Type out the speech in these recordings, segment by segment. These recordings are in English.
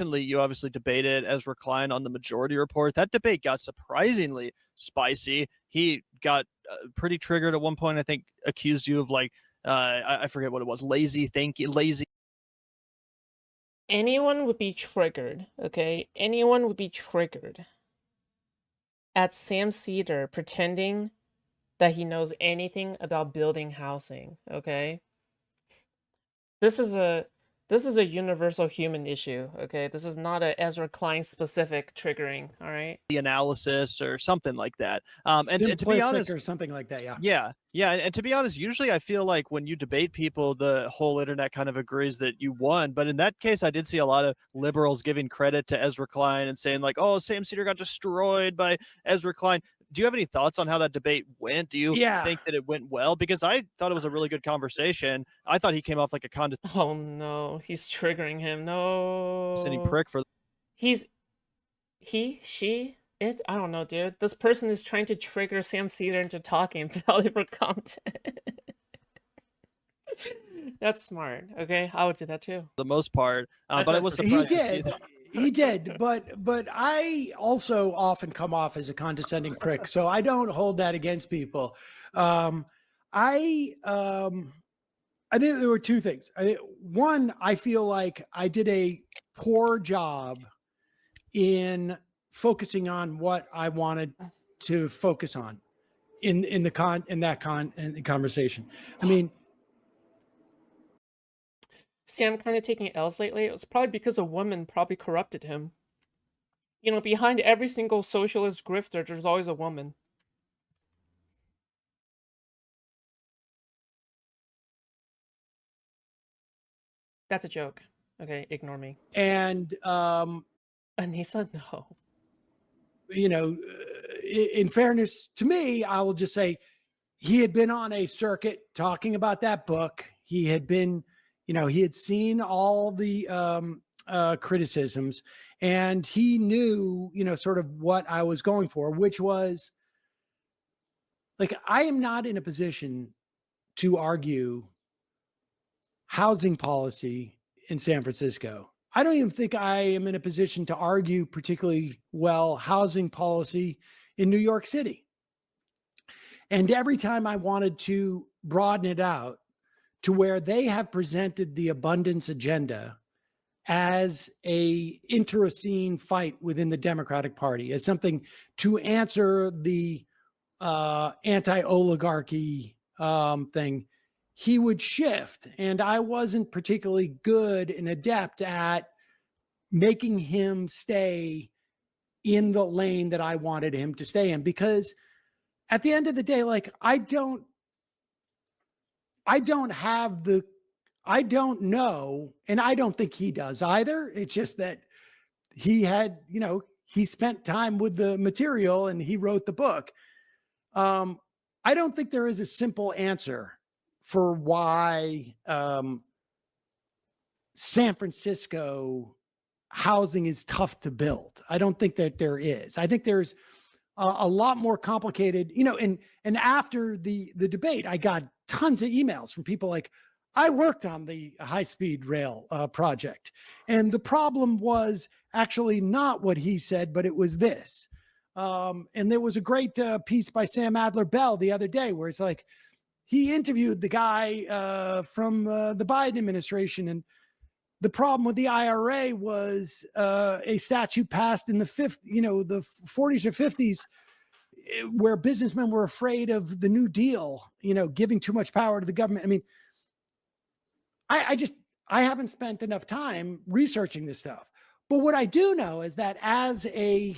Recently, you obviously debated Ezra Klein on the Majority Report. That debate got surprisingly spicy. He got pretty triggered at one point. I think accused you of like I forget what it was, lazy. Anyone would be triggered, okay? Anyone would be triggered at Sam Seder pretending that he knows anything about building housing, okay? This is a this is a universal human issue, okay? This is not a Ezra Klein specific triggering, all right? Analysis or something like that. And to be Simplistic honest, or something like that, yeah. yeah, and to be honest, usually I feel like when you debate people, the whole internet kind of agrees that you won. But in that case, I did see a lot of liberals giving credit to Ezra Klein and saying like, "Oh, Sam Cedar got destroyed by Ezra Klein." Do you have any thoughts on how that debate went? Do you Yeah. think that it went well? Because I thought it was a really good conversation. I thought he came off like a Oh no, he's triggering him. condescending No. prick for He's she, it, I don't know, dude. This person is trying to trigger Sam Cedar into talking valuable content. That's smart. Okay, I would do that too. the most part. But I was He surprised to see did. that. He did, but I also often come off as a condescending prick, so I don't hold that against people. Um, I um, I think there were two things. One, I feel like I did a poor job in focusing on what I wanted to focus on in the conversation. I mean, See, I'm kind of taking L's lately. It was probably because a woman probably corrupted him. You know, behind every single socialist grifter, there's always a woman. That's a joke. Okay, ignore me. and Anissa, no. you know, in fairness to me, I will just say he had been on a circuit talking about that book. He had been, he had seen all the criticisms, and he knew, sort of what I was going for, which was like, I am not in a position to argue housing policy in San Francisco. I don't even think I am in a position to argue particularly well housing policy in New York City. And every time I wanted to broaden it out to where they have presented the abundance agenda as a internecine fight within the Democratic Party, as something to answer the anti-oligarchy thing, he would shift. And I wasn't particularly good and adept at making him stay in the lane that I wanted him to stay in, because at the end of the day, like, I don't know, and I don't think he does either. It's just that he had, he spent time with the material and he wrote the book. I don't think there is a simple answer for why San Francisco housing is tough to build. I don't think that there is. I think there's a lot more complicated, and after the debate, I got tons of emails from people like, I worked on the high-speed rail project, and the problem was actually not what he said, but it was this. And there was a great piece by Sam Adler-Bell the other day where it's like, he interviewed the guy from the Biden administration, and the problem with the IRA was a statute passed in the 40s or 50s, where businessmen were afraid of the New Deal, giving too much power to the government. I mean, I haven't spent enough time researching this stuff. But what I do know is that as a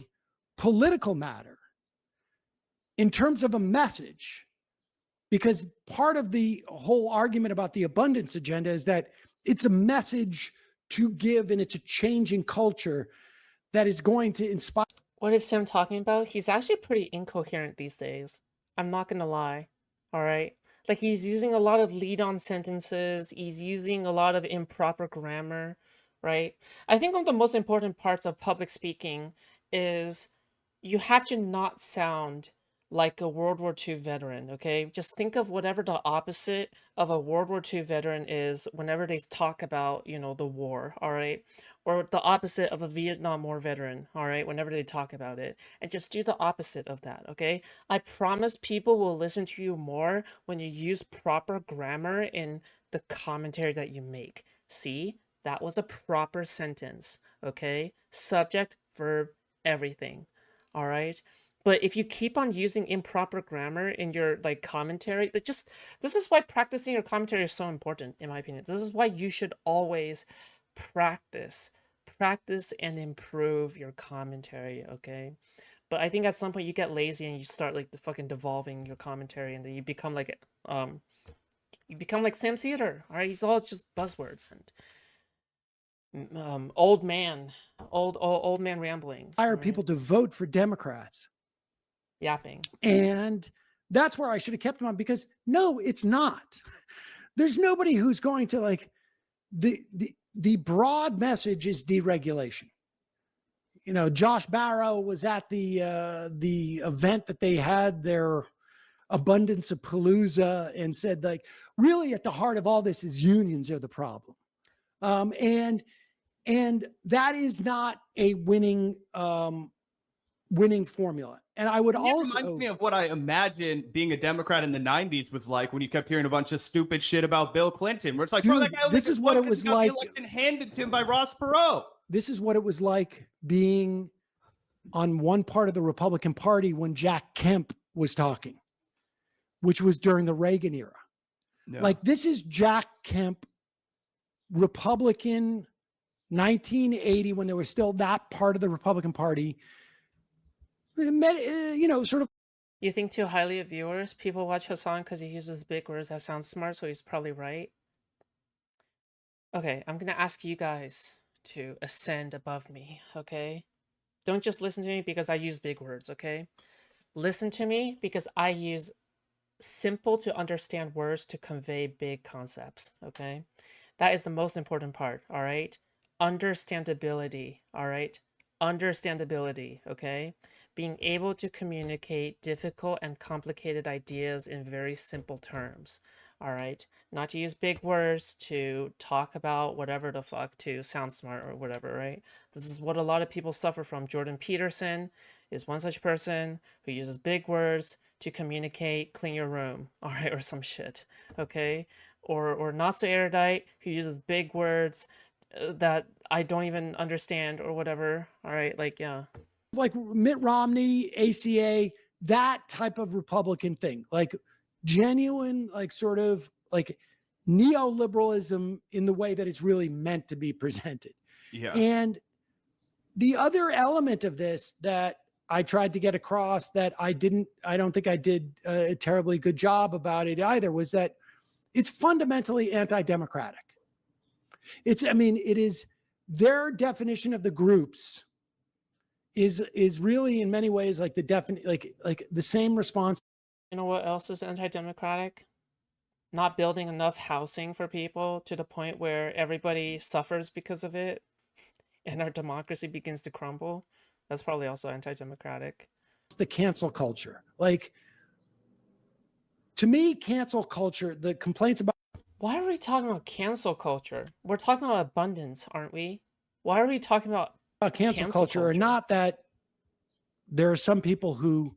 political matter, in terms of a message, because part of the whole argument about the abundance agenda is that it's a message to give, and it's a changing culture that is going to inspire. What is Sam talking about? He's actually pretty incoherent these days. I'm not gonna lie. All right. Like, he's using a lot of lead-on sentences. He's using a lot of improper grammar, right? I think one of the most important parts of public speaking is you have to not sound like a World War II veteran, okay? Just think of whatever the opposite of a World War II veteran is whenever they talk about, you know, the war, all right? Or the opposite of a Vietnam War veteran, all right? Whenever they talk about it. And just do the opposite of that, okay? I promise people will listen to you more when you use proper grammar in the commentary that you make. See? That was a proper sentence, okay? Subject, verb, everything, all right? But if you keep on using improper grammar in your like commentary, this is why practicing your commentary is so important, in my opinion. This is why you should always practice and improve your commentary, okay? But I think at some point you get lazy and you start like the fucking devolving your commentary, and then you become like Sam Cedar, all right? He's all just buzzwords and old man ramblings. Hire right? people to vote for Democrats. Yapping. And that's where I should have kept him on, because no, it's not. There's nobody who's going to like the broad message is deregulation. You know, Josh Barrow was at the event that they had their abundance of palooza and said, like, really at the heart of all this is unions are the problem. And that is not a winning formula. And I would also, reminds me of what I imagine being a Democrat in the 90s was like, when you kept hearing a bunch of stupid shit about Bill Clinton, where it's like, dude, bro, that guy this is what it was like. Election handed to him by Ross Perot. This is what it was like being on one part of the Republican Party when Jack Kemp was talking, which was during the Reagan era. Yeah. Like, this is Jack Kemp, Republican, 1980, when there was still that part of the Republican Party. You know, sort of. You think too highly of viewers? People watch Hassan because he uses big words that sound smart, so he's probably right. Okay, I'm gonna ask you guys to ascend above me, okay? Don't just listen to me because I use big words, okay? Listen to me because I use simple to understand words to convey big concepts, okay? That is the most important part, all right? Understandability, all right? Understandability, okay? Being able to communicate difficult and complicated ideas in very simple terms, all right? Not to use big words to talk about whatever the fuck to sound smart or whatever, right? This is what a lot of people suffer from. Jordan Peterson is one such person who uses big words to communicate clean your room, all right, or some shit, okay? Or not so erudite who uses big words that I don't even understand or whatever, all right? Like, yeah. Like Mitt Romney, ACA, that type of Republican thing, like genuine, like sort of like neoliberalism in the way that it's really meant to be presented. Yeah. And the other element of this that I tried to get across that I don't think I did a terribly good job about it either, was that it's fundamentally anti-democratic. It is their definition of the groups is really in many ways like like the same response. You know what else is anti-democratic? Not building enough housing for people to the point where everybody suffers because of it and our democracy begins to crumble. That's probably also anti-democratic. It's the cancel culture. Like, to me, cancel culture, the complaints about. Why are we talking about cancel culture? We're talking about abundance, aren't we? Why are we talking about cancel culture? Or not that there are some people who,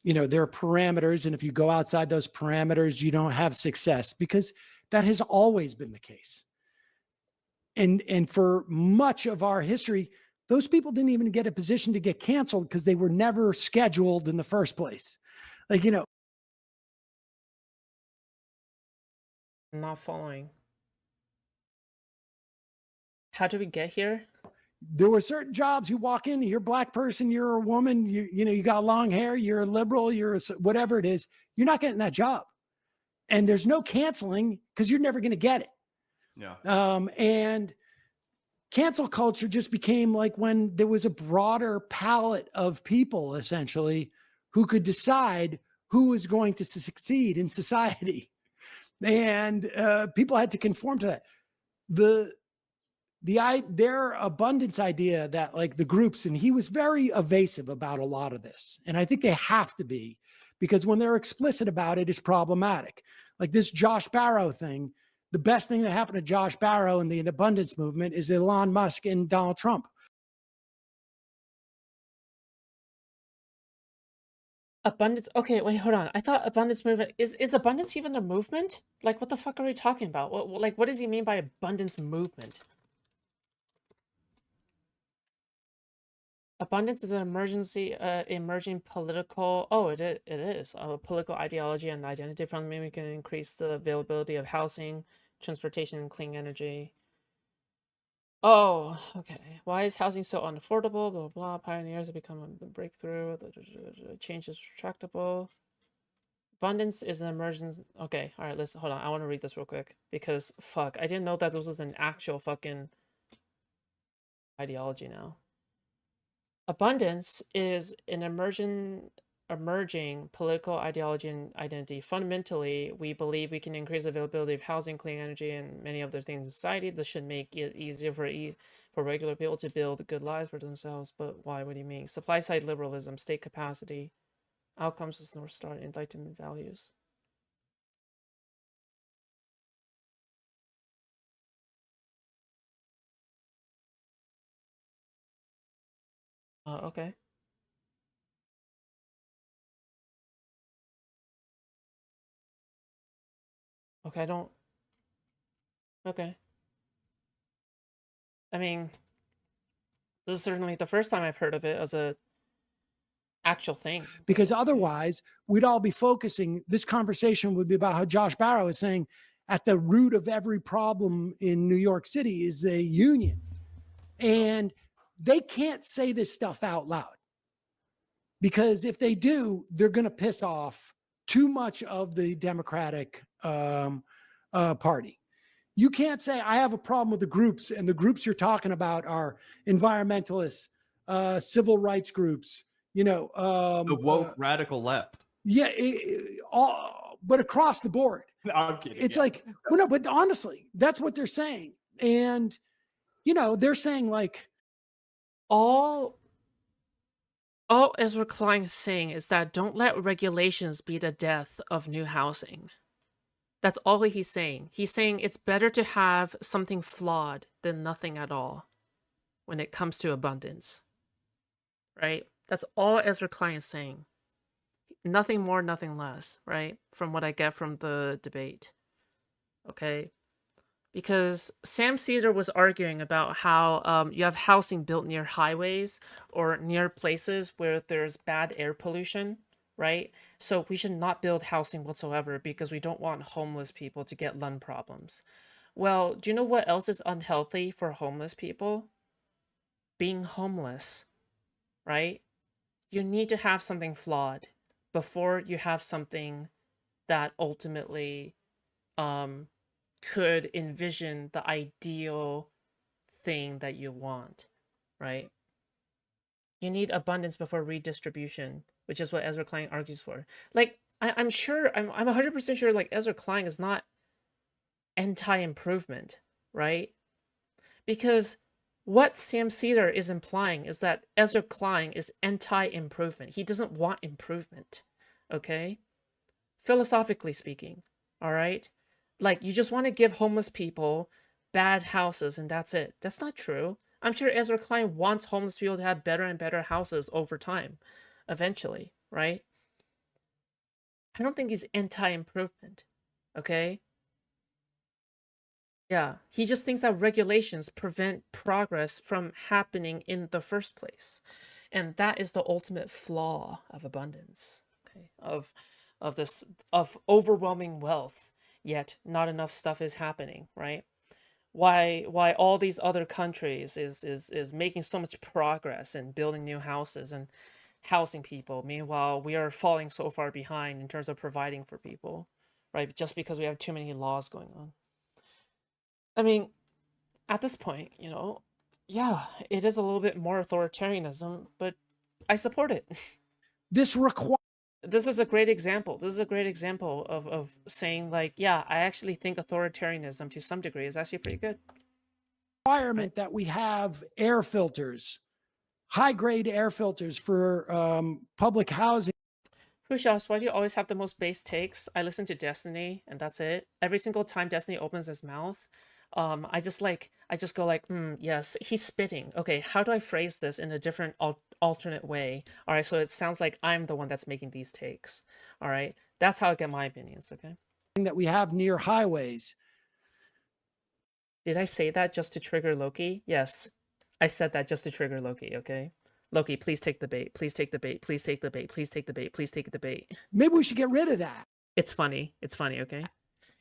you know, there are parameters, and if you go outside those parameters, you don't have success, because that has always been the case. And for much of our history, those people didn't even get a position to get canceled because they were never scheduled in the first place. Like, you know. I'm not following. How did we get here? There were certain jobs you walk in, you're a black person, you're a woman, you know, you got long hair, you're a liberal, you're whatever it is, you're not getting that job. And there's no canceling because you're never going to get it. Yeah. And cancel culture just became like when there was a broader palette of people, essentially, who could decide who was going to succeed in society. And people had to conform to that. their abundance idea that like the groups, and he was very evasive about a lot of this. And I think they have to be, because when they're explicit about it, it's problematic. Like this Josh Barro thing, the best thing that happened to Josh Barro and the abundance movement is Elon Musk and Donald Trump. Abundance. Okay, wait, hold on. I thought abundance movement is abundance even a movement? Like, what the fuck are we talking about? What does he mean by abundance movement? Abundance is an emerging political. Oh, it is a political ideology and identity from we can increase the availability of housing, transportation, and clean energy. Oh, okay. Why is housing so unaffordable? Blah, blah, blah. Pioneers have become a breakthrough. Change is retractable. Abundance is an emergence. Okay, all right, hold on. I want to read this real quick because fuck, I didn't know that this was an actual fucking ideology now. Abundance is an emerging political ideology and identity. Fundamentally, we believe we can increase the availability of housing, clean energy, and many other things in society. This should make it easier for regular people to build good lives for themselves. But why? What do you mean? Supply side liberalism, state capacity, outcomes as North Star, enlightenment values. Okay. Okay, I don't. Okay. I mean, this is certainly the first time I've heard of it as a actual thing. Because otherwise, we'd all be focusing. This conversation would be about how Josh Barro is saying at the root of every problem in New York City is the union. And they can't say this stuff out loud. Because if they do, they're going to piss off too much of the Democratic Party. You can't say, I have a problem with the groups, and the groups you're talking about are environmentalists, civil rights groups, the woke radical left. Yeah, but across the board. No, I'm kidding. It's like, well, no, but honestly, that's what they're saying. And, they're saying like, all Ezra Klein is saying is that don't let regulations be the death of new housing. That's all he's saying. He's saying it's better to have something flawed than nothing at all when it comes to abundance. Right? That's all Ezra Klein is saying. Nothing more, nothing less, right? From what I get from the debate. Okay? Because Sam Seder was arguing about how you have housing built near highways or near places where there's bad air pollution, right? So we should not build housing whatsoever because we don't want homeless people to get lung problems. Well, do you know what else is unhealthy for homeless people? Being homeless, right? You need to have something flawed before you have something that ultimately could envision the ideal thing that you want, right? You need abundance before redistribution, which is what Ezra Klein argues for. Like, I'm 100% sure, like, Ezra Klein is not anti-improvement, right? Because what Sam Seder is implying is that Ezra Klein is anti-improvement. He doesn't want improvement, okay? Philosophically speaking, all right? Like, you just want to give homeless people bad houses and that's it. That's not true. I'm sure Ezra Klein wants homeless people to have better and better houses over time, eventually, right? I don't think he's anti-improvement, okay? Yeah, he just thinks that regulations prevent progress from happening in the first place. And that is the ultimate flaw of abundance, okay? Of overwhelming wealth, yet not enough stuff is happening, right? Why all these other countries is making so much progress in building new houses and housing people. Meanwhile, we are falling so far behind in terms of providing for people, right? Just because we have too many laws going on. I mean, at this point, yeah, it is a little bit more authoritarianism, but I support it. this is a great example. This is a great example of saying, like, yeah, I actually think authoritarianism to some degree is actually pretty good. requirement that we have air filters, high-grade air filters for public housing. Foodshops, why do you always have the most base takes? I listen to Destiny, and that's it. Every single time Destiny opens his mouth, I just go like, yes, he's spitting. Okay, how do I phrase this in a different alternate way? All right, so it sounds like I'm the one that's making these takes. All right, that's how I get my opinions. Okay. That we have near highways. Did I say that just to trigger Loki? Yes, I said that just to trigger Loki. Okay. Loki, please take the bait. Please take the bait. Please take the bait. Please take the bait. Please take the bait. Maybe we should get rid of that. It's funny. It's funny. Okay.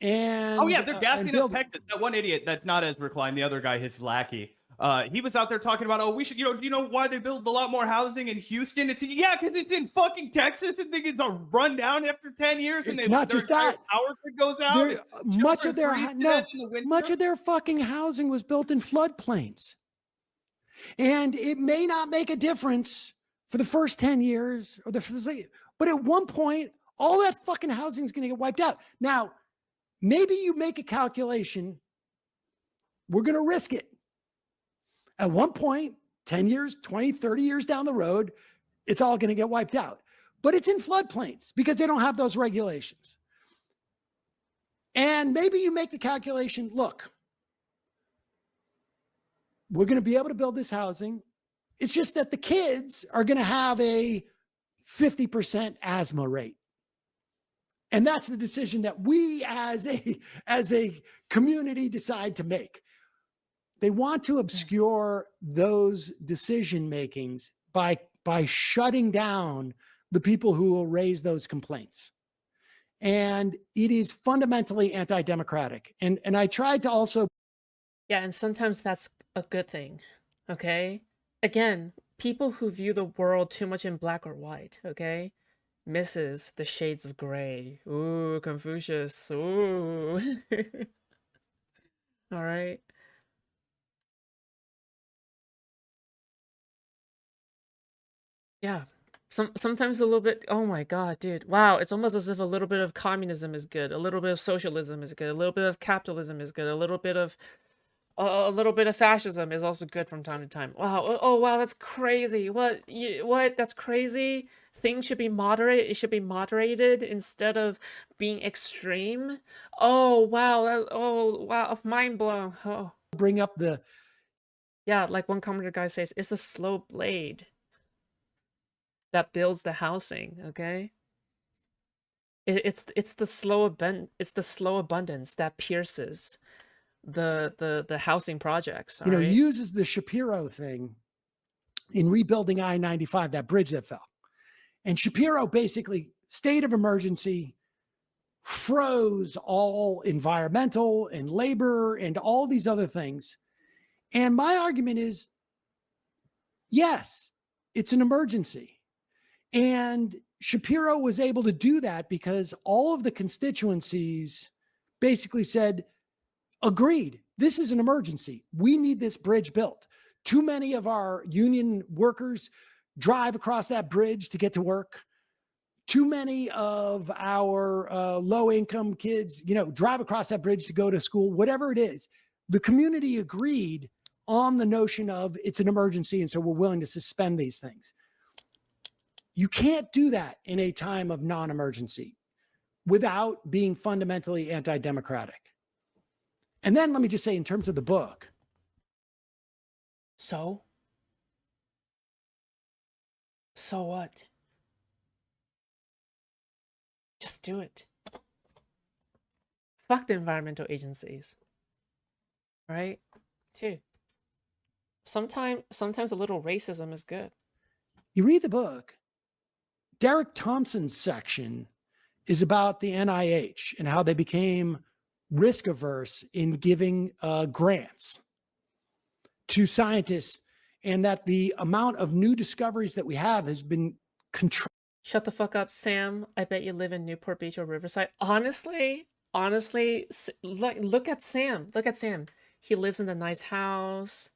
And oh yeah, they're gassing up build... Texas. That one idiot that's not Ezra Klein, the other guy, his lackey. He was out there talking about, oh, we should, you know why they build a lot more housing in Houston? It's because it's in fucking Texas and think it's a rundown after 10 years. And it's not just that. Power goes out. Much of their fucking housing was built in floodplains. And it may not make a difference for the first 10 years but at one point, all that fucking housing is going to get wiped out. Now, maybe you make a calculation. We're going to risk it. At one point, 10 years, 20, 30 years down the road, it's all going to get wiped out. But it's in floodplains because they don't have those regulations. And maybe you make the calculation, look, we're going to be able to build this housing. It's just that the kids are going to have a 50% asthma rate. And that's the decision that we as a community decide to make. They want to obscure those decision makings by shutting down the people who will raise those complaints. And it is fundamentally anti-democratic. And I tried to also... Yeah, and sometimes that's a good thing, okay? Again, people who view the world too much in black or white, okay? Misses the shades of gray. Ooh, Confucius. Ooh. All right. Yeah. Sometimes a little bit, oh my God, dude. Wow, it's almost as if a little bit of communism is good, a little bit of socialism is good, a little bit of capitalism is good, a little bit of fascism is also good from time to time. Wow. Oh wow, that's crazy. What? That's crazy. Things should be moderate. It should be moderated instead of being extreme. Oh wow. Oh wow. Mind blown. Oh. Bring up the... Yeah, like one commenter guy says, it's a slow blade that builds the housing. Okay. It's the slow abundance that pierces the housing projects. You know, uses the Shapiro thing in rebuilding I-95, that bridge that fell. And Shapiro basically, state of emergency, froze all environmental and labor and all these other things. And my argument is, yes, it's an emergency. And Shapiro was able to do that because all of the constituencies basically said, agreed, this is an emergency. We need this bridge built. Too many of our union workers drive across that bridge to get to work. Too many of our low-income kids, drive across that bridge to go to school, whatever it is. The community agreed on the notion of it's an emergency, and so we're willing to suspend these things. You can't do that in a time of non-emergency without being fundamentally anti-democratic. And then let me just say, in terms of the book. So what? Just do it. Fuck the environmental agencies. Right? Too. Sometimes a little racism is good. You read the book, Derek Thompson's section is about the NIH and how they became risk averse in giving grants to scientists, and that the amount of new discoveries that we have has been controlled. Shut the fuck up, Sam. I bet you live in Newport Beach or Riverside. Honestly, look at Sam. Look at Sam. He lives in a nice house.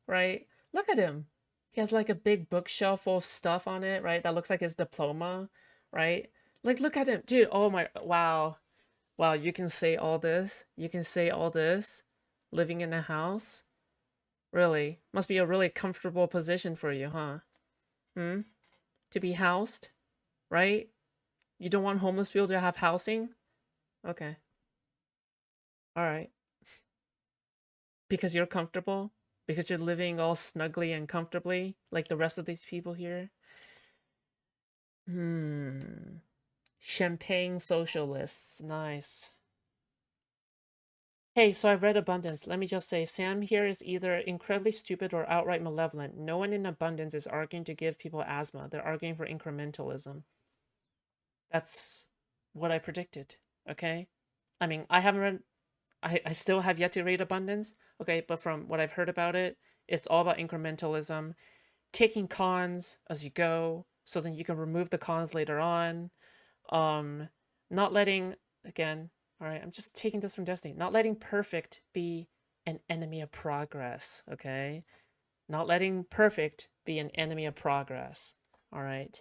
Right? Look at him. He has like a big bookshelf full of stuff on it, right? That looks like his diploma, right? Like, look at him. Dude, oh my, wow. Wow, you can say all this. You can say all this. Living in a house. Really? Must be a really comfortable position for you, huh? To be housed, right? You don't want homeless people to have housing? Okay. All right. Because you're comfortable? Because you're living all snugly and comfortably like the rest of these people here? Champagne socialists. Nice. Hey, so I've read Abundance. Let me just say, Sam here is either incredibly stupid or outright malevolent. No one in Abundance is arguing to give people asthma. They're arguing for incrementalism. That's what I predicted, okay? I mean, I haven't read... I still have yet to read Abundance, okay? But from what I've heard about it, it's all about incrementalism. Taking cons as you go, so then you can remove the cons later on. Not letting... Again... All right, I'm just taking this from Destiny. Not letting perfect be an enemy of progress, okay? Not letting perfect be an enemy of progress, all right?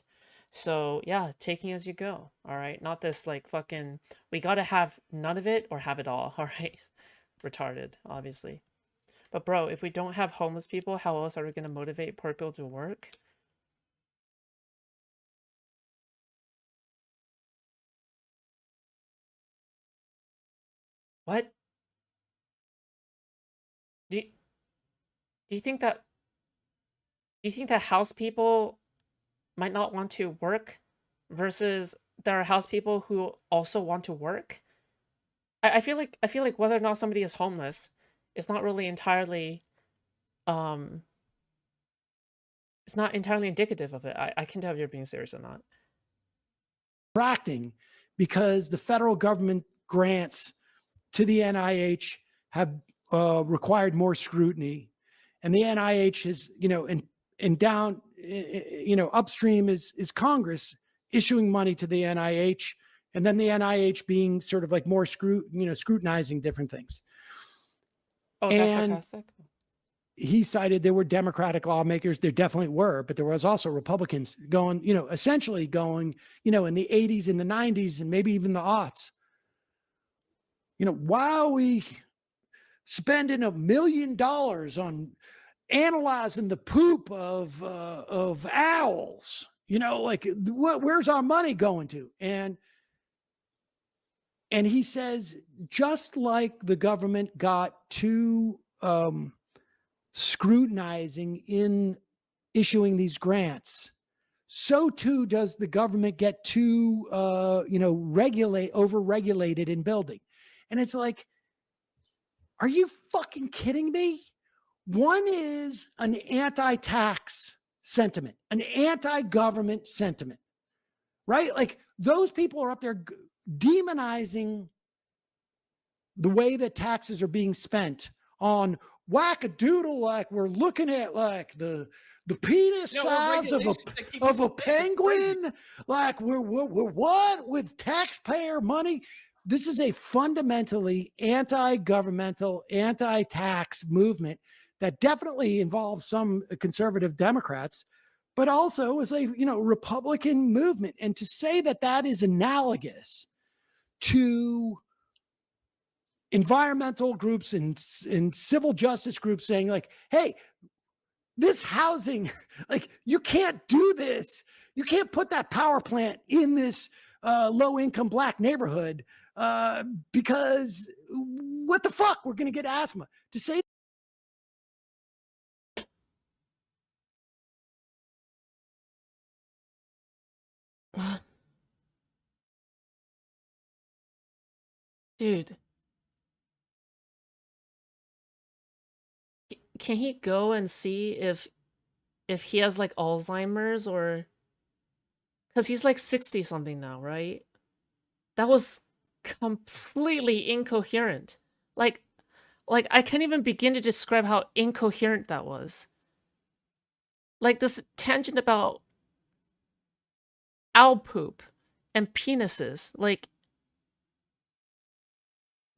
So, yeah, taking as you go, all right? Not this, like, fucking, we gotta have none of it or have it all, all right? Retarded, obviously. But, bro, if we don't have homeless people, how else are we gonna motivate poor people to work? What? Do you think that house people might not want to work versus there are house people who also want to work? I feel like whether or not somebody is homeless is not really entirely it's not entirely indicative of it. I can tell if you're being serious or not. Attracting because the federal government grants to the NIH have required more scrutiny, and the NIH is, and down, upstream is Congress issuing money to the NIH, and then the NIH being sort of like more scrutinizing different things. Oh, that's sarcastic. He cited there were Democratic lawmakers. There definitely were, but there was also Republicans going, essentially going, in the 80s and the 90s and maybe even the aughts. Why are we spending $1 million on analyzing the poop of owls? Where's our money going to? And he says, just like the government got too scrutinizing in issuing these grants, so too does the government get too over-regulated in building. And it's like, are you fucking kidding me? One is an anti-tax sentiment, an anti-government sentiment, right? Like, those people are up there demonizing the way that taxes are being spent on wackadoodle, like we're looking at like the penis size of a penguin, like we're what with taxpayer money. This is a fundamentally anti-governmental, anti-tax movement that definitely involves some conservative Democrats, but also is a Republican movement. And to say that that is analogous to environmental groups and civil justice groups saying like, hey, this housing, like, you can't do this. You can't put that power plant in this low-income Black neighborhood because what the fuck? We're going to get asthma. To say Dude. Can he go and see if he has like Alzheimer's, or because he's like 60 something now, right? That was completely incoherent. Like I can't even begin to describe how incoherent that was. Like this tangent about owl poop and penises. Like,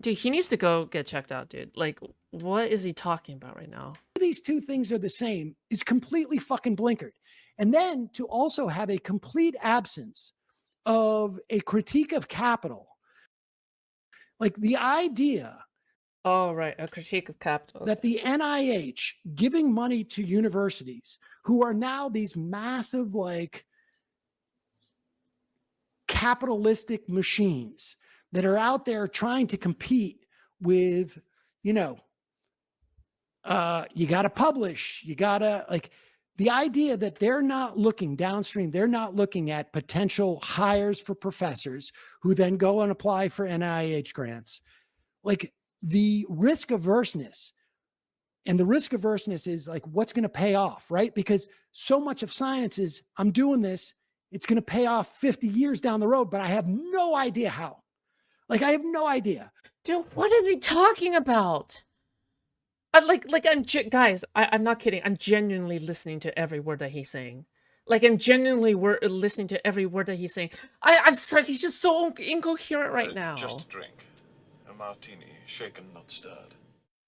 dude, he needs to go get checked out, dude. Like, what is he talking about right now? these two things are the same is completely fucking blinkered. And then to also have a complete absence of a critique of capital Like the idea Oh, right. A critique of capital. that the NIH giving money to universities who are now these massive, like, capitalistic machines that are out there trying to compete with, you know, you got to publish, you got to, like, the idea that they're not looking downstream, they're not looking at potential hires for professors who then go and apply for NIH grants. Like the risk averseness, and the risk averseness is like, what's going to pay off, right? Because so much of science is, I'm doing this, it's going to pay off 50 years down the road, but I have no idea how. Like, I have no idea. Dude, what is he talking about? Guys, I'm not kidding. I'm genuinely listening to every word that he's saying. Like, I'm genuinely listening to every word that he's saying. I'm sorry, he's just so incoherent right now. Just a drink. A martini, shaken, not stirred.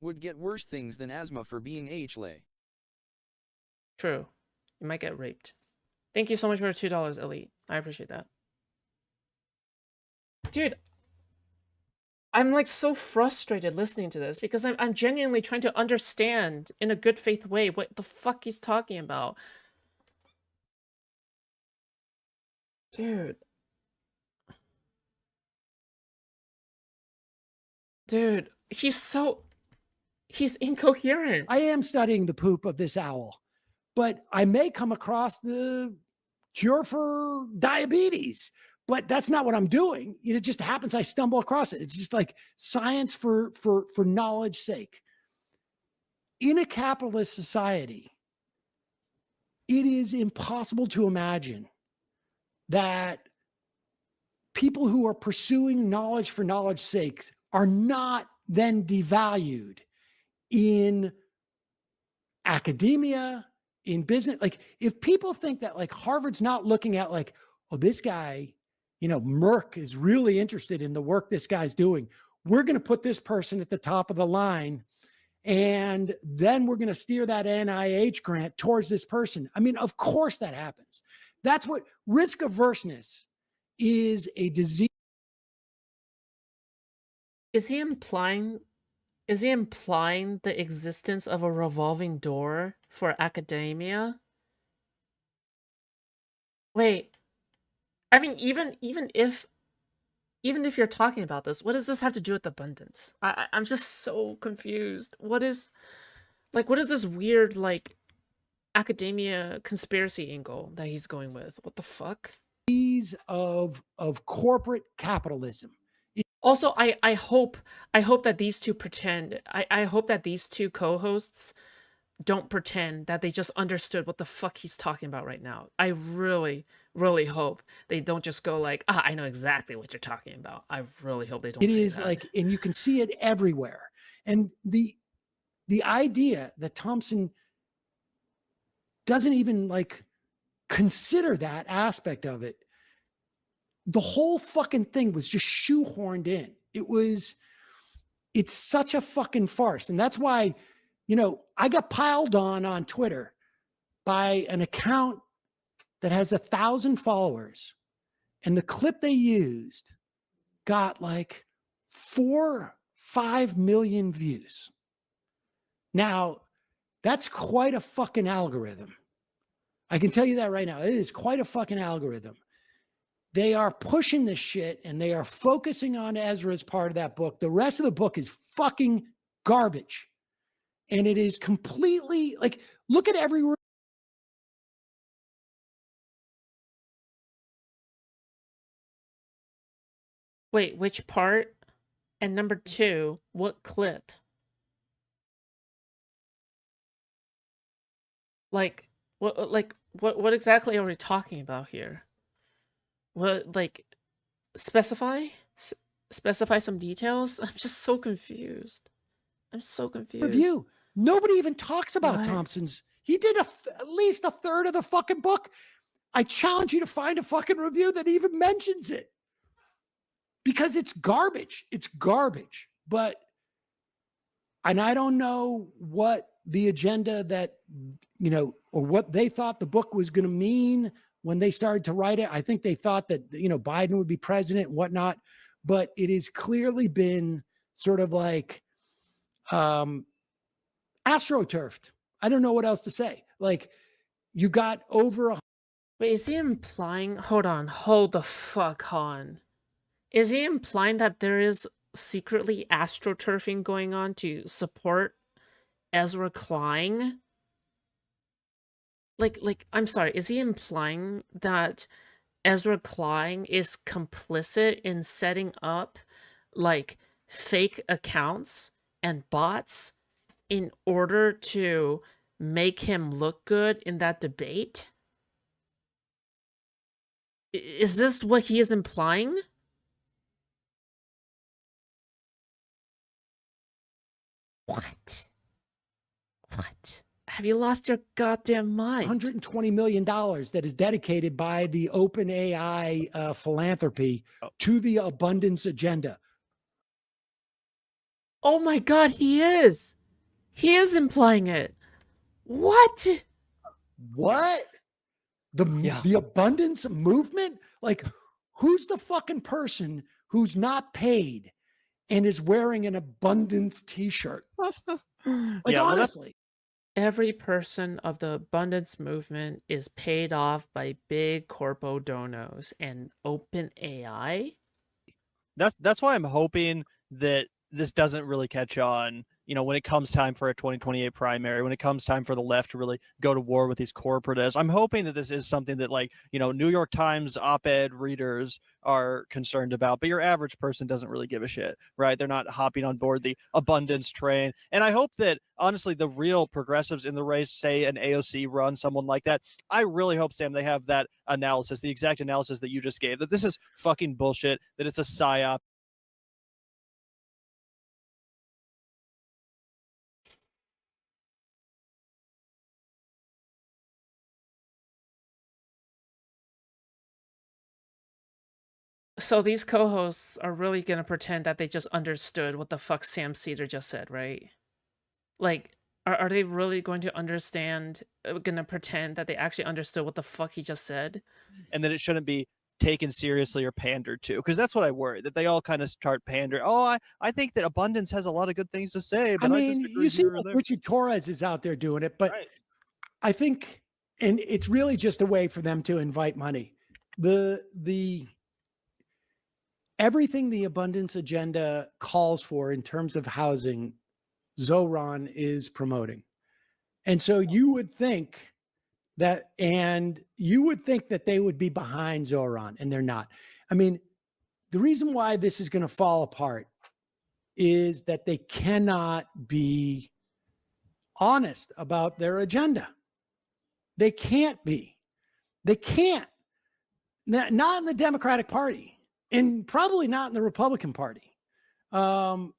Would get worse things than asthma for being H-lay. True. You might get raped. Thank you so much for $2, Elite. I appreciate that. Dude, I'm like so frustrated listening to this because I'm genuinely trying to understand in a good faith way what the fuck he's talking about. Dude. Dude, he's incoherent. I am studying the poop of this owl, but I may come across the cure for diabetes, but that's not what I'm doing. It just happens I stumble across it. It's just like science for knowledge's sake. In a capitalist society, it is impossible to imagine that people who are pursuing knowledge for knowledge's sake are not then devalued in academia, in business. Like, if people think that like Harvard's not looking at like, oh, this guy, Merck is really interested in the work this guy's doing, we're going to put this person at the top of the line, and then we're going to steer that NIH grant towards this person. I mean, of course that happens. That's what risk averseness is, a disease. Is he implying the existence of a revolving door for academia? Wait. I mean, even if you're talking about this, what does this have to do with abundance? I'm just so confused. What is this weird, like, academia conspiracy angle that he's going with? What the fuck? Of corporate capitalism. Also, I hope that these two pretend. I hope that these two co-hosts don't pretend that they just understood what the fuck he's talking about right now. I really, really hope they don't just go like, I know exactly what you're talking about. I really hope they don't. It say is that. like, and you can see it everywhere. And the idea that Thompson doesn't even like consider that aspect of it. The whole fucking thing was just shoehorned in. It's such a fucking farce. And that's why, I got piled on Twitter by an account that has 1,000 followers. And the clip they used got like 4-5 million views. Now, that's quite a fucking algorithm. I can tell you that right now. It is quite a fucking algorithm. They are pushing this shit and they are focusing on Ezra as part of that book. The rest of the book is fucking garbage. And it is completely like, look at every. Wait, which part? And number 2, what clip? What exactly are we talking about here? What, like, specify some details? I'm just so confused. I'm so confused. Review. Nobody even talks about What? Thompson's. He did at least a third of the fucking book. I challenge you to find a fucking review that even mentions it. Because it's garbage. It's garbage. And I don't know what the agenda that, or what they thought the book was going to mean when they started to write it. I think they thought that, Biden would be president and whatnot. but it has clearly been sort of like astroturfed. I don't know what else to say. Like, you got over Wait, is he implying? Hold the fuck on. Is he implying that there is secretly astroturfing going on to support Ezra Klein? Like, I'm sorry, is he implying that Ezra Klein is complicit in setting up, like, fake accounts and bots in order to make him look good in that debate? Is this what he is implying? What? What? Have you lost your goddamn mind? $120 million that is dedicated by the OpenAI philanthropy to the abundance agenda. Oh my god, he is! He is implying it. What? What? The abundance movement? Like, who's the fucking person who's not paid and is wearing an abundance t-shirt? Like, honestly. Every person of the abundance movement is paid off by big corpo donos and OpenAI. That's why I'm hoping that this doesn't really catch on, when it comes time for a 2028 primary, when it comes time for the left to really go to war with these corporatists. I'm hoping that this is something that, like, New York Times op-ed readers are concerned about, but your average person doesn't really give a shit, right? They're not hopping on board the abundance train. And I hope that, honestly, the real progressives in the race, say an AOC run, someone like that, I really hope, Sam, they have that analysis, the exact analysis that you just gave, that this is fucking bullshit, that it's a psyop. So these co-hosts are really gonna pretend that they just understood what the fuck Sam Seder just said, right? Like, are they really going to understand, gonna pretend that they actually understood what the fuck he just said? And that it shouldn't be taken seriously or pandered to, because that's what I worry, that they all kind of start pandering. I think that abundance has a lot of good things to say, but I mean, you see like Richard Torres is out there doing it, but right. I think, and it's really just a way for them to invite money. The everything the abundance agenda calls for in terms of housing, Zoran is promoting. And so you would think that they would be behind Zoran, and they're not. I mean, the reason why this is going to fall apart is that they cannot be honest about their agenda. They can't be. They can't. Not in the Democratic Party, and probably not in the Republican Party. And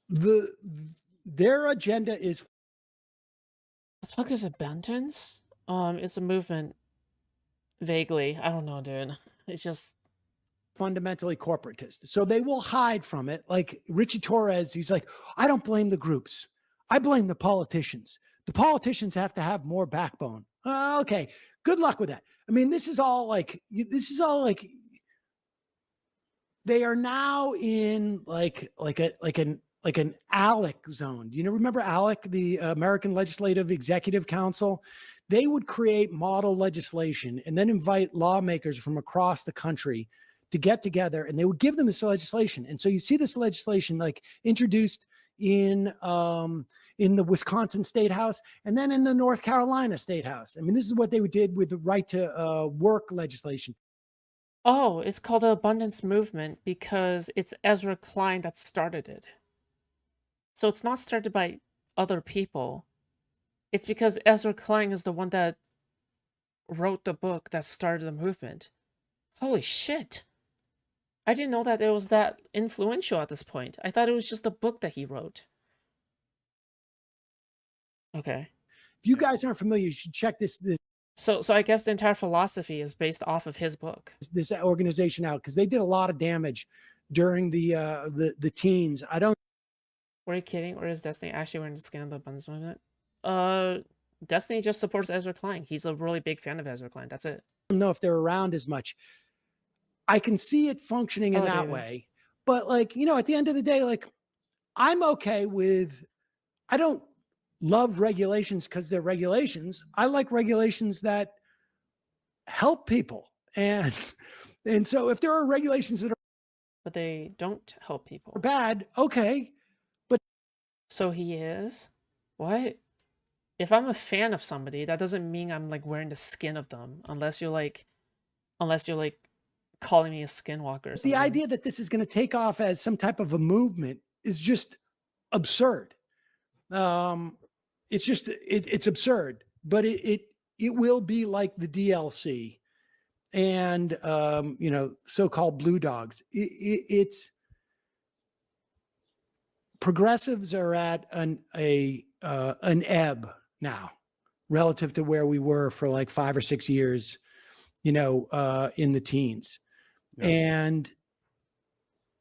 their agenda is. The fuck is abundance? It's a movement. Vaguely. I don't know, dude. It's just fundamentally corporatist. So they will hide from it. Like Richie Torres, he's like, I don't blame the groups. I blame the politicians. The politicians have to have more backbone. Okay. Good luck with that. I mean, this is all like they are now in like an ALEC zone. Do you remember ALEC, the American Legislative Executive Council? They would create model legislation and then invite lawmakers from across the country to get together, and they would give them this legislation. And so you see this legislation like introduced in the Wisconsin State House and then in the North Carolina State House. I mean, this is what they did with the right to work legislation. Oh, it's called the Abundance Movement because it's Ezra Klein that started it. So it's not started by other people. It's because Ezra Klein is the one that wrote the book that started the movement. Holy shit. I didn't know that it was that influential at this point. I thought it was just a book that he wrote. Okay. If you guys aren't familiar, you should check this So I guess the entire philosophy is based off of his book. This organization out because they did a lot of damage during the teens. Were you kidding? Or is Destiny actually wearing the skin of the Abundance Movement? Destiny just supports Ezra Klein. He's a really big fan of Ezra Klein. That's it. don't know if they're around as much. I can see it functioning in Oh, that David. way. But like, at the end of the day, like I'm okay with, I don't love regulations because they're regulations. I like regulations that help people. And so if there are regulations that But they don't help people. are bad, okay. So he is? What? If I'm a fan of somebody, that doesn't mean I'm like wearing the skin of them, unless you're like calling me a skinwalker or something. The idea that this is going to take off as some type of a movement is just absurd. It's just it's absurd, but it will be like the DLC and so-called blue dogs. It's progressives are at an ebb now relative to where we were for like 5 or 6 years, in the teens. Yeah. And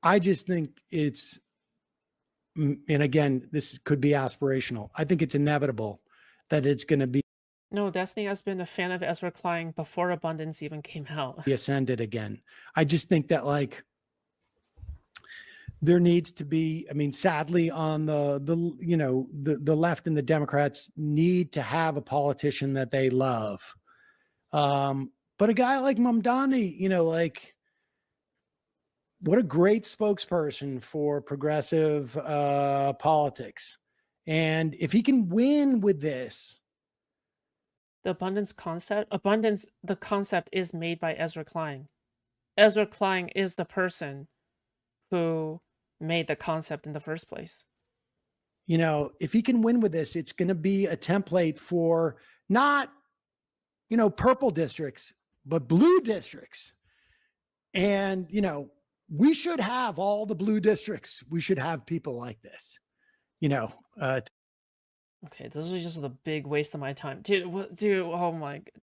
I just think it's, and again, this could be aspirational. I think it's inevitable that it's going to be No, Destiny has been a fan of Ezra Klein before Abundance even came out. ascended again. I just think that like there needs to be, I mean, sadly on the left and the Democrats need to have a politician that they love. But a guy like Mamdani, like what a great spokesperson for progressive politics. And if he can win with this, The the concept is made by Ezra Klein. Ezra Klein is the person who made the concept in the first place. if he can win with this, it's going to be a template for not, purple districts, but blue districts. And, we should have all the blue districts. We should have people like this, Okay, this was just a big waste of my time. Dude, oh my,